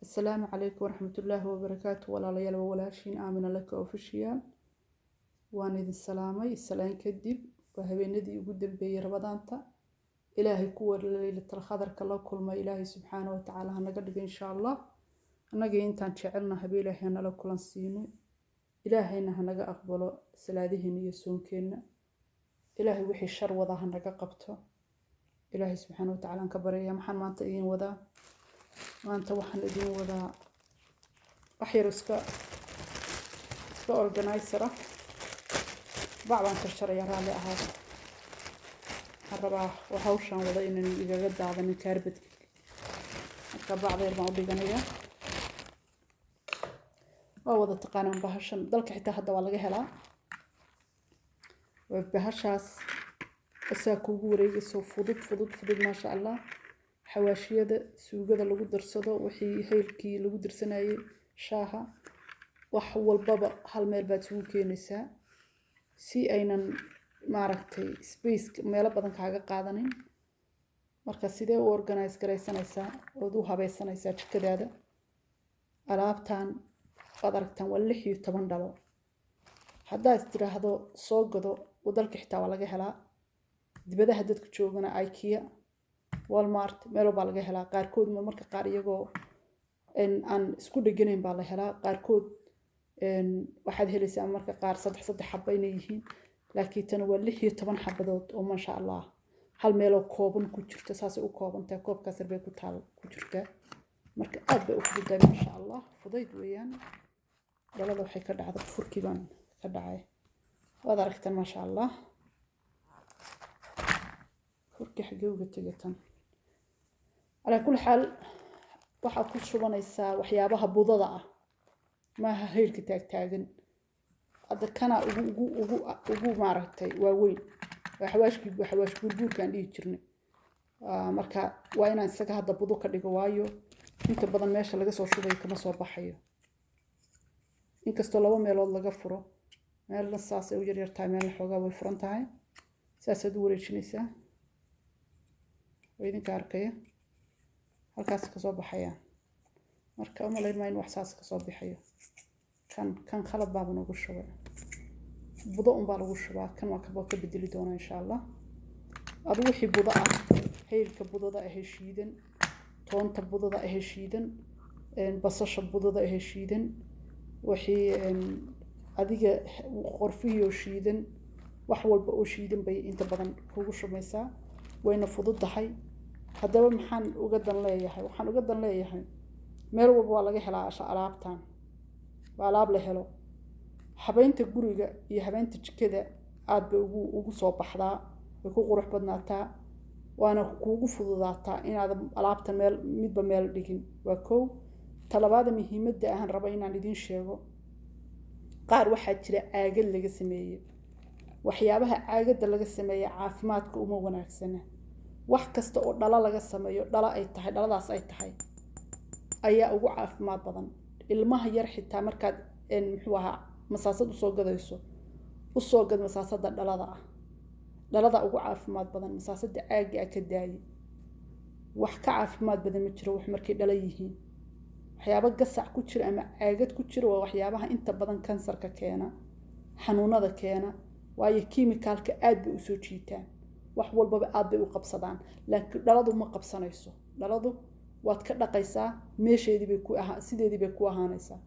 السلام عليكم ورحمة الله وبركاته ولا ليال وولاشين آمن لك أوفيشيال وانيد السلامي السلام كدب وهبين ندي يقدم بي رمضانتا إلهي كور ليلة الخضر كالله كل ما إلهي سبحانه وتعالى هنقدق إن شاء الله هنقي إنتان شعرنا هبي إلهي هنلا كلان سينو إلهي هنقا أقبله سلادهن يسون كينا إلهي وحي الشر وضا هنقا قبته إلهي سبحانه وتعالى انكبريا محن ما انتقين وضا maanta waxaan idin wadaa wax yar iska organizer ah bacdan ka sharaya raali ahaad waxaan rabaa hawshan wada inaan igaga daadanin kaarbadka marka bacdeer baan u dhiganaya waa wada taqaanaan bahashan dalka xitaa hadda waa laga helaa waa bahashaas asaa kugu wareegayso fudud maasha allah xawaashiyada suugada lagu darsado wixii heelkii lagu darsanayay shaaha wax walbaba hal meel baad isugu keenaysaa si aynan maaragtay space meelo badan kaaga qaadanin marka sidee u organize garaysanaysaa oo u habaysanaysaa jikadaada alaabtan waad aragtaan waa 16 dhalo haddaad tiraahdo soo gado wadalka xitaa waa laga helaa dibadaha dadku joogana IKEA Walmart meel baa laga helaa qaarkood marka qaar iyagoo aan isku dhiganayn baa la helaa qaarkood waxaad helaysaa marka qaar saddex xabba inay yihiin laakiin tan waa 16 xabadood oo ma sha Allah hal meel oo kooban ku jirto saas u koobantahay koobkaas bay ku taal ku jirta marka aad bay u fududahay ma sha Allah fudayd weeyaan dalada waxay ka dhacday furkii baan ka dhacay waad aragtaan ma sha Allah furkii xagee uga tagaytan على كل حال waxaad ku shubanaysaa waxyaabaha budada ah maaha heelka taagtaagan hadda kana ugu maaragtay waa weyn xawaash burburkan dhigi jirnay marka waa inaan isaga hadda budo ka dhigo waayo inta badan meesha laga soo shubay kama soo baxayo inkastoo laba meelood laga furo meelna saas ay u yar tahay meelna xoogaa way furan tahay saasaad u wareejinaysaa way idinka arkaya halkaas ka soo baxaya marka uma leeyahay wax saas ka soo bixiyo kan khalad baa ugu shubay budo baa lagu shubaa kan waa ka bedeli doona insha Allah adu wixii budo ah heelka budada ah heshiidan toonta budada ah heshiidan basasha budada ah heshiidan wixii adiga qorfiyo shiidan wax walba oo shiidan bay inta badan kugu shumaysaa wayna fududahay haddaba maxaan uga dan leeyahay waxaan uga dan leeyahay meel walba waa laga helaa alaabtan waa alaab la helo habeynta guriga iyo habeynta jikada aad bay ugu soo baxdaa way ku qurux badnaataa waana kuugu fududaataa inaad alaabtan midba meel dhigin waa koow talabaada muhiimadda aan rabo inaan idin sheego qaar waxaa jira caagad laga sameeyay waxyaabaha caagada laga sameeyay caafimaadka uma wanaagsana wax kasta oo dhala laga sameeyo dhaladaas ay tahay ayaa ugu caafimaad badan ilmaha yar xitaa markaad muxuu ahaa masaasad u soo gad masaasada dhalada ugu caafimaad badan masaasada caaga ka daayay wax ka caafimaad badan ma jiro wax markay dhala yihiin waxyaabo gasac ku jira ama caagad ku jira waa waxyaabaha inta badan kansarka keena xanuunada keena waayo kiimikaalka aad bay u soo jiitaan wax walba aad bay u qabsadaan laakiin dhaladu ma qabsanayso dhaladu waad ka dhaqaysaa meesheedii bay sideedii bay ku ahaanaysaa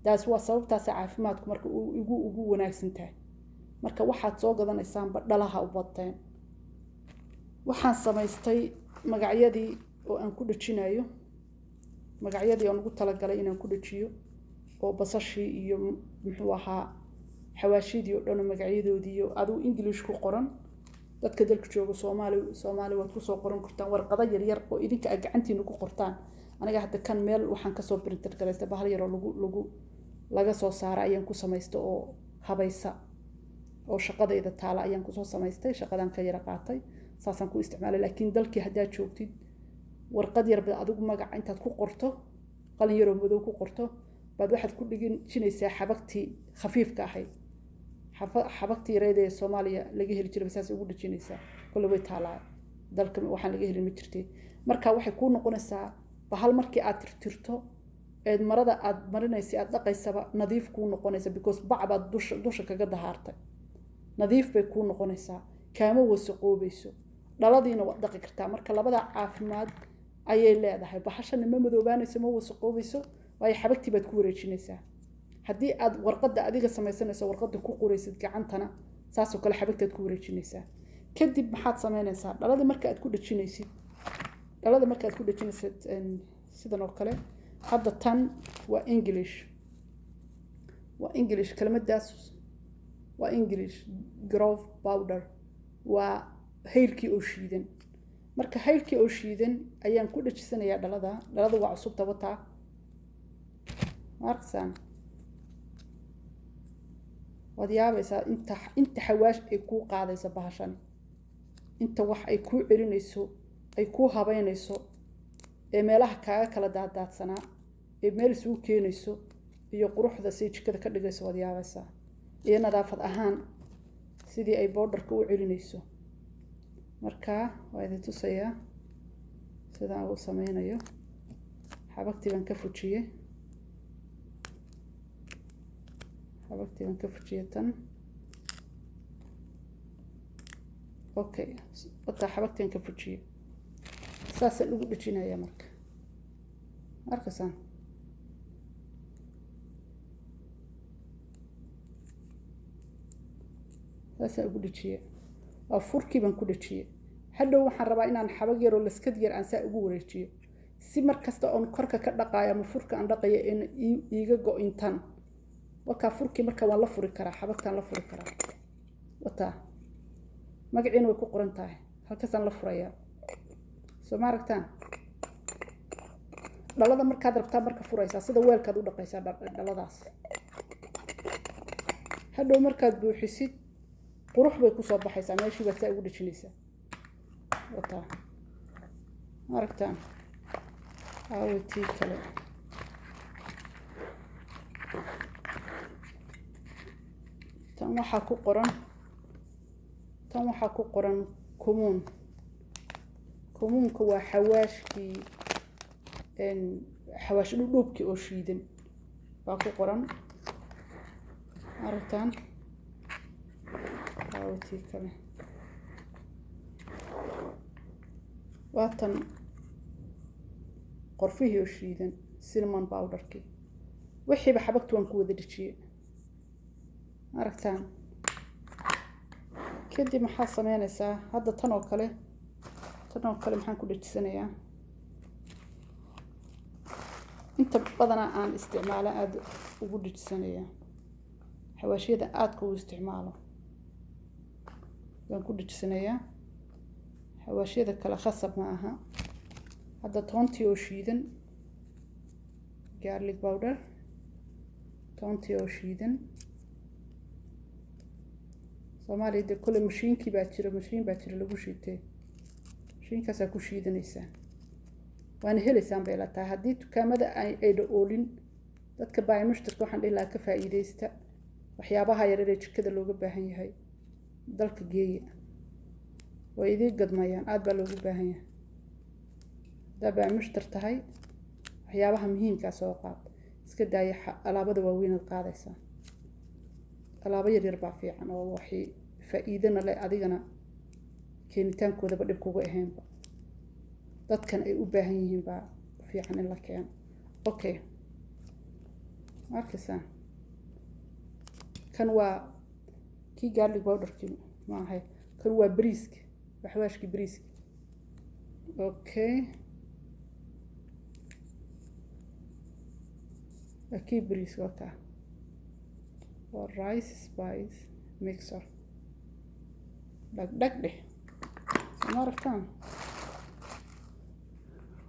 taas waa sababtaas caafimaadku marka ugu wanaagsan tahay marka waxaad soo gadanaysaan dhalaha u bateen waxaan samaystay magacyadii oo aan ku dhajinayo magacyadii aan ugu talagalay inaan ku dhajiyo oo basashii iyo muxuu ahaa xawaashidii oo dhan magacyadoodii iyo adu English ku qoran dadka dalka jooga Soomaali waad ku soo qoran kartaan warqado yar oo idinka gacantiina ku qortaan aniga hadda kan meel waxaan ka soo printer gareystay bahal yar oo laga soo saaray ayaan ku samaystay oo habaysa oo shaqadayda taala ayaan ku soo samaystay shaqadan ka yara qaatay saasan ku isticmaalay laakiin dalkii hadda joogtid warqad yar bad adigu magac intaad ku qorto qalin yar oo madow ku qorto baad waxaad ku dhigin xabagtii khafiifka ahayd xabagtii yareedee Soomaaliya laga heli jiray saas ugu dhajinaysaa kullu way taalaa dalka waxaan laga helin ma jirtay marka waxay ku noqonaysaa bahal markii aad tirtirto marada aad marinaysa aad dhaqaysaba nadiif kuu noqonaysa because bacbaad dusha kaga dahaartay nadiif bay kuu noqonaysaa kaama wasaqoobayso dhaladiina waad dhaqi kartaa marka labada caafimaad ayay leedahay bahashana ma madoobaanayso ma wasaqoobayso waayo xabagtii baad ku wareejinaysaa haddii aad warqadda adiga samaysanayso warqadda ku qoraysid gacantana saasoo kale xabagtaad ku wareejinaysaa kadib maxaad samaynaysaa dhalada marka aad ku dhajinaysid sidan oo kale hadda tan waa English kelmaddaas waa English grove powder waa haylkii oo shiidan marka haylkii oo shiidan ayaan ku dhajisanayaa dhalada waa cusub tabataa marksan waad yaabaysaa inta xawaash ay kuu qaadaysa bahashan inta wax ay kuu celinayso ay kuu habaynayso ee meelaha kaaga kala daadsanaa ee meel isugu keenayso iyo quruxda si jikada ka dhigayso waad yaabaysaa iyo nadaafad ahaan sidii ay borderka u celinayso marka waa idin tusayaa sidaan uu sameynayo xabagtii baan ka fujiyey tan okay wata xabagtii ka fujiyey saasaan ugu dhajinayaa marka arkasaan saasaan ugu dhajiyey waa furkii baan ku dhajiyey hadhow waxaan rabaa inaan xabag yaroo laskad yar aan saa ugu wareejiyo si markasta oon korka ka dhaqaayo ama furka aan dhaqayo in iiga go-intan wakaa furkii marka waan la furi karaa xabagtaan la furi karaa wataa magaciina way ku qoran tahay halkaasaan la furayaa soo ma aragtaan dhalada markaad rabtaa marka furaysaa sida weelkaad u dhaqaysaa dhaladaas hadhow markaad buuxisid qurux bay kusoo baxaysaa meeshii baad saa ugu dhajinaysaa wataa ma aragtaan tii kale tan waxaa ku qoran kumuunka waa xawaashkii xawaash dhudhuubkii oo shiidan baa ku qoran aragtaan tii kale waa tan qorfihii oo shiidan cinnamon powderkii wixiiba xabagtu waan ku wada dhajiyey aragtaan kadib maxaa sameynaysaa hadda tan oo kale maxaan ku dhajisanayaa inta badanaa aan isticmaalo aada ugu dhajisanayaa xawaashiyada aadka u isticmaalo waan ku dhajisanayaa xawaashiyada kale khasab ma aha hadda toontii oo shiidan garlic powder toontii oo shiidan Soomaaliya de kule mashiin baa jira lagu shiitay mashiinkaasaa ku shiidanaysaa waana helaysaan bay la tahay haddii dukaamada ay dha-oolin dadka baahi mushtarka waxaan dhihi lahaa ka faa'iidaysta waxyaabaha yaryar ee jikada looga baahan yahay dalka geeya way idiin gadmayaan aada baa loogu baahan yahay haddaa baahi mushtar tahay waxyaabaha muhiimkaa soo qaad iska daaya alaabada waaweynaad qaadaysaa alaabo yaryar baa fiican oo waxay faa'iidana leh adigana keenitaankoodaba dhib kuga ahaynba dadkan ay u baahan yihiin baa fiican in la keeno okay arkaysaa kan waa kii garlic powderkii ma ahay kan waa bariiska waxwaashkii bariiska okay kii bariiska wataa or rice spice mixer dhag dheh ma aragtaan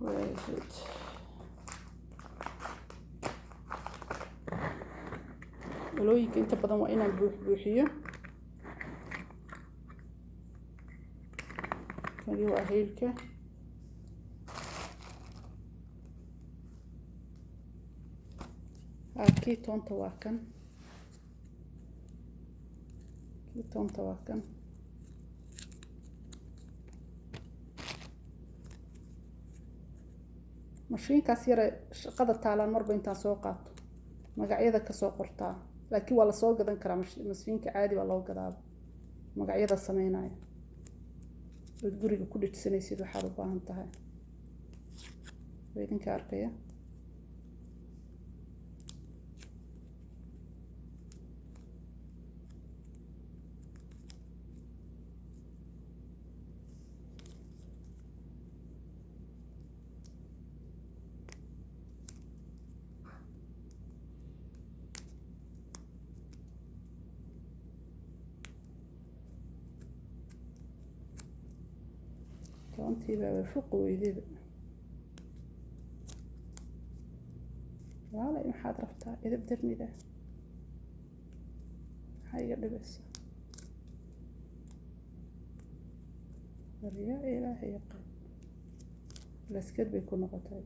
where is it walooyinka inta badan waa inaan buuxiyo kani waa heylka kii toonta waa kan mashiinkaas yare shaqada taalaan marba intaan soo qaato magacyada ka soo qortaa laakiin waa la soo gadan karaa mashiinka caadi waa loo gadaa magacyada sameynaya oo guriga ku dhigsanaysid waxaad u baahan tahay idinka arkaya toontii baa fuq weydida wala maxaad rabtaa idab darnida hayga dhibeysa riyaa ilaahay yaqaan laskad bay ku noqotay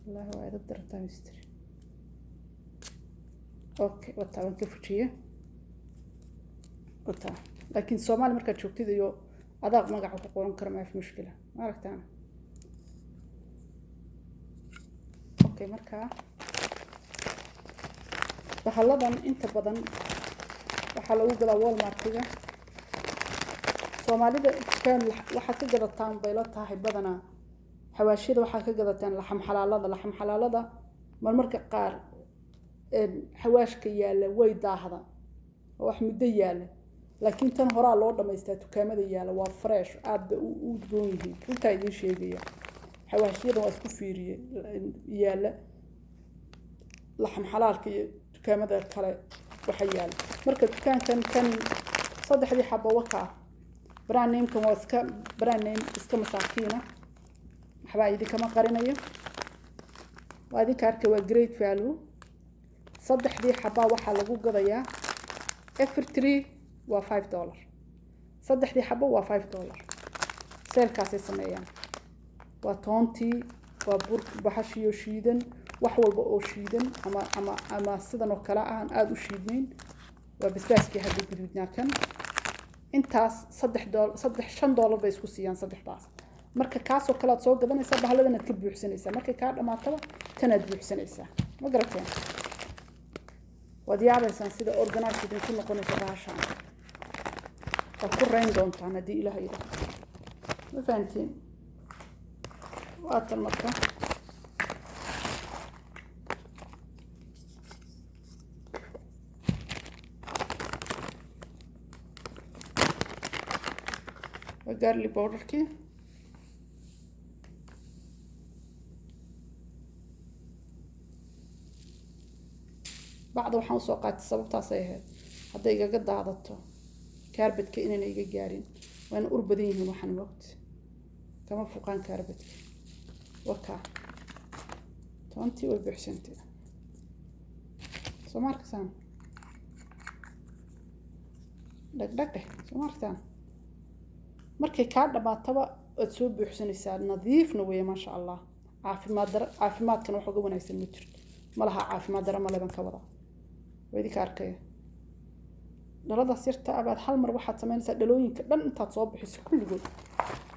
الله waa idab dartaa mistri okay wata waan ka fujiye wata laakiin Soomaali marka joogtid iyo adaaq magaca ku qoran kara ma fi mushkila ma aragtaan okay marka bahaladan inta badan waxa lagu gadaa Walmart-ga Soomaalida kan waxa ka gadataan bayla tahay badana xawaashida waxa ka gadataan laxam xalaalada marmarka qaar xawaashka yaala way daahda wax muddo yaala laakiin tan hore loo dhameystaa dukaamada yaala waa fresh aad u doon yihiin inta idin sheegaya xawaashiyada waa isku fiiriyay yaala laxam xalaalka iyo dukaamada kale waxa yaala marka dukaankan kan saddexdii xabo waka brand name kan waa iska brand name iska masaakiina waxba idinka ma qarinayo waa idinka arkay waa great value saddexdii xabo waxa lagu gadayaa every 3 waa $5 saddexdii xabo waa $5 seelkaas ay sameeyaan waa toontii waa bur baxashiyo shiidan wax walba oo shiidan ama sidan oo kala ah aad u shiidnayn waa basbaaskii hadda guduudnaa kan intaas $5 bay isku siiyaan saddexdaas marka kaas oo kala aad soo gadanaysaa bahaladan aad ka buuxsanaysaa marka ka dhamaataba tan aad buuxsanaysaa ma garateen wadiyaabaysan sida organized ku noqonaysa bahashan ku rayn doontaan hadii ilaahay yiraahdo ma fahantiin waa tan marka garlic powder-kii bacda waxaan soo qaatay sababtaas ay ahayd hadday igaga daadato kaarbadka inaan iga gaarin waan ur badan yihiin waxaan waqti kama fuqaan kaarbadka waka toontii way buuxsantay Soomaarkaan dhagdhag Soomaarkaan markay ka dhamaataba aad soo buuxsanaysaa nadiifna way ma sha Allah caafimaadkan waxa ugu wanaagsan ma jirto malaha caafimaad dara ma leeban ka wada way ka arkay dhalada sirta abaad hal mar waxaad sameynaysaa dhalooyinka dhan intaad soo bixiso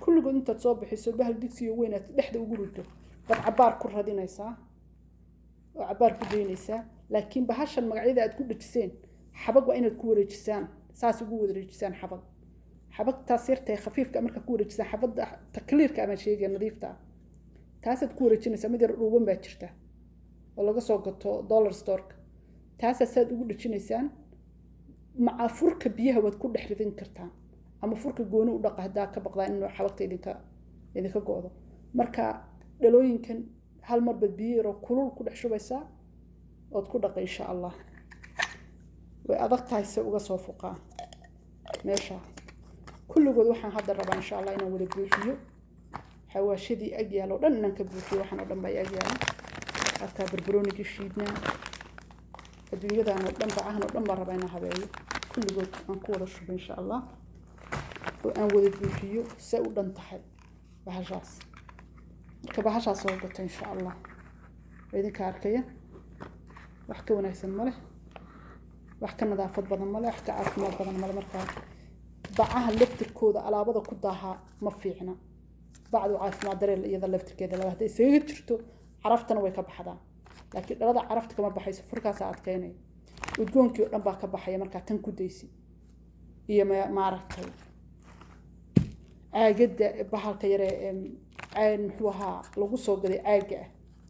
kulligood intaad soo bixiso bahal digsiga weyn aad dhexda ugu rido bad cabaar ku radinaysaa oo cabaar ku deynaysaa laakiin bahashan magacyada aad ku dhajiseen xabag waa inaad ku wareejisaan saas ugu wareejisaan xabagta sirta ee khafiifka marka ku wareejisaan xabada takliirka ama sheegay nadiifta taasaad ku wareejinaysaa mid yar dhuuban baa jirta oo laga soo gato dollar store taasaad ugu dhajinaysaan maca furka biyaha wad ku dhexridin kartaa ama furka gooni u dhaqa hadaa ka baqdaa inuu xabagta idinka goodo marka dhalooyinkan hal mar bad biyo yar kulul ku dhex shubaysaa oo ku dhaqay insha Allah way adag tahay si uga soo fuqaa meesha kulligood waxaan hadda rabaa insha Allah inaan wada buuxiyo xawaashidii agyaalo dhan inaan ka buuxiyo waxaan oo dhan bay agyaalo hatta barbarooniga shiidnaa adduunyadan oo dhan bacahan oo dhan baan rabaa inaan habeeyo kulligood aan ku wada shubo insha Allah oo aan wada buuxiyo si u dhan tahay bahashaas marka bahashaas oo gato insha Allah idinka arkaya wax ka wanaagsan ma leh wax ka nadaafad badan ma leh wax ka caafimaad badan ma leh marka bacaha laftirkooda alaabada ku daaha ma fiicna bacdu caafimaad dareen iyada laftirkeeda la hadday isaga jirto caraftana way ka baxdaa laakiin dhalada carafta kama baxayso furkaas adkeynay udgoonkii oo dhan baa ka baxaya marka tan ku daysi iyo maaragtay caagada bahalka yare aan muxuu ahaa lagu soo gaday caaga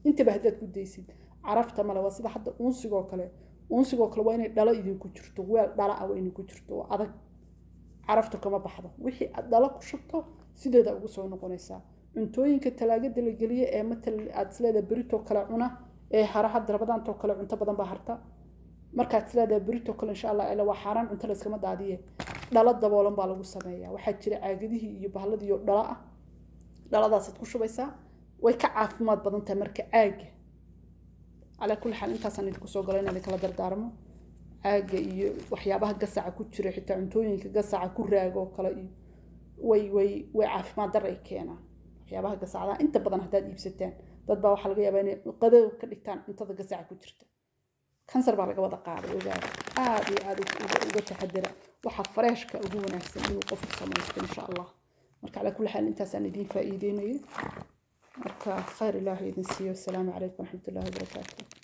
inta bahdaad ku daysid carafta mala waa sida hadda unsigoo kale waa inay dhalo idinku jirto weel dhala ah waa inay ku jirto adag carafta kama baxdo wixii aad dhalo ku shubto sideeda ugu soo noqonaysaa cuntooyinka talaagada la geliyo ee matal aad isleeda berito kala cuna ee haraha darabadaanto kale cunto badan baa harta markaad isleeda berito kale insha Allah ila waa xaraan cunto la iskama daadiye dhala daboolan baa lagu sameeyaa waxaa jira caagadihii iyo bahladii oo dhala ah dhaladaas aad ku shubaysaa way ka caafimaad badan tahay marka caaga على كل حال انت سنه كسو غلينا لك لا دردارمو عاga iyo waxyaabaha gasaca ku jira xitaa cuntooyinka gasaca ku raago kala way caafimaad darro keenaa waxyaabaha gasacada inta badan hadaad iibsataan dad baa waxa laga yaabaa inay qado ka dhigtaan cuntada gasaca ku jirta kansar baa laga wada qaaday ogaada aad uga taxadara waxa freeshka ugu wanaagsan inuu qofku sameeyo insha Allah marka على كل حال inta san idin faa'iideynay marka khayr ilaahay idin siiyo assalamu alaykum wa rahmatullahi wa barakatuh